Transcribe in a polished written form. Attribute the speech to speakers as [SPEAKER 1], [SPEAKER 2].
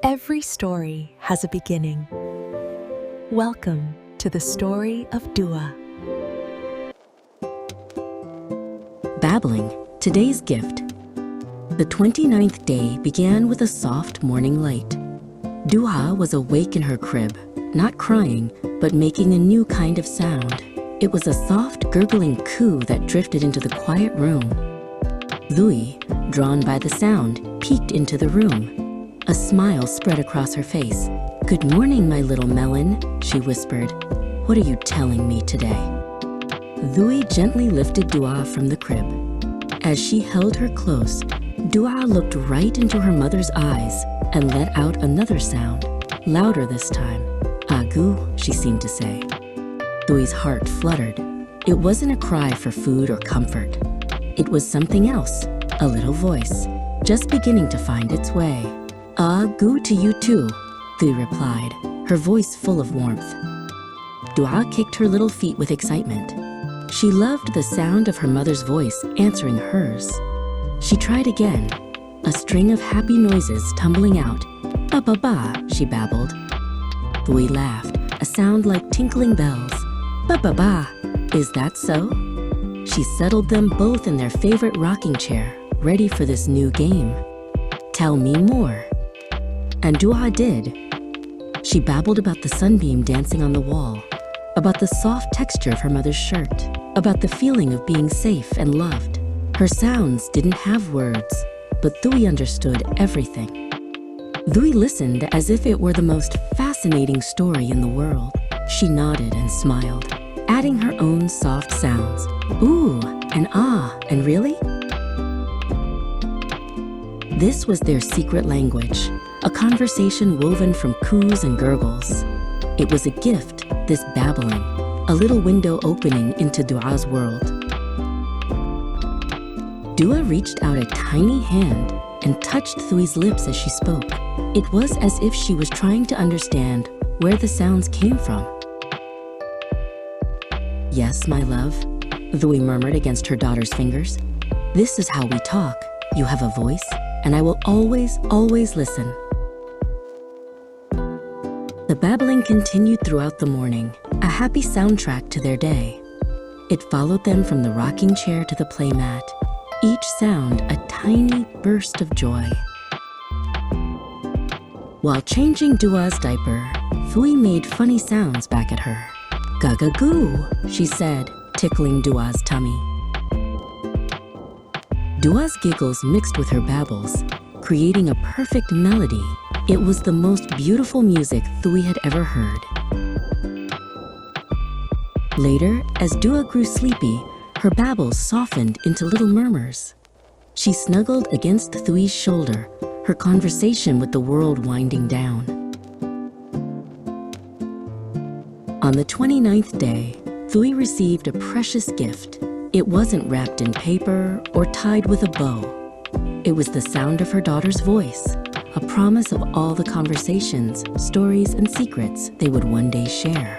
[SPEAKER 1] Every story has a beginning. Welcome to the story of Dua.
[SPEAKER 2] Babbling, today's gift. The 29th day began with a soft morning light. Dua was awake in her crib, not crying, but making a new kind of sound. It was a soft, gurgling coo that drifted into the quiet room. Dui, drawn by the sound, peeked into the room. A smile spread across her face. "Good morning, my little melon," she whispered. "What are you telling me today?" Dui gently lifted Dua from the crib. As she held her close, Dua looked right into her mother's eyes and let out another sound, louder this time. "Agu," she seemed to say. Dui's heart fluttered. It wasn't a cry for food or comfort. It was something else, a little voice, just beginning to find its way. "Agu to you too," Dui replied, her voice full of warmth. Dua kicked her little feet with excitement. She loved the sound of her mother's voice answering hers. She tried again, a string of happy noises tumbling out. "Ba-ba-ba," she babbled. Dui laughed, a sound like tinkling bells. "Ba-ba-ba, is that so?" She settled them both in their favorite rocking chair, ready for this new game. "Tell me more." And Dua did. She babbled about the sunbeam dancing on the wall, about the soft texture of her mother's shirt, about the feeling of being safe and loved. Her sounds didn't have words, but Dui understood everything. Dui listened as if it were the most fascinating story in the world. She nodded and smiled, adding her own soft sounds. "Ooh, and ah, and really?" This was their secret language, a conversation woven from coos and gurgles. It was a gift, this babbling, a little window opening into Dua's world. Dua reached out a tiny hand and touched Dui's lips as she spoke. It was as if she was trying to understand where the sounds came from. "Yes, my love," Dui murmured against her daughter's fingers. "This is how we talk. You have a voice, and I will always, always listen." The babbling continued throughout the morning, a happy soundtrack to their day. It followed them from the rocking chair to the playmat, each sound a tiny burst of joy. While changing Dua's diaper, Dui made funny sounds back at her. "Gagagoo," she said, tickling Dua's tummy. Dua's giggles mixed with her babbles, creating a perfect melody. It was the most beautiful music Dui had ever heard. Later, as Dua grew sleepy, her babbles softened into little murmurs. She snuggled against Dui's shoulder, her conversation with the world winding down. On the 29th day, Dui received a precious gift. It wasn't wrapped in paper or tied with a bow. It was the sound of her daughter's voice, a promise of all the conversations, stories, and secrets they would one day share.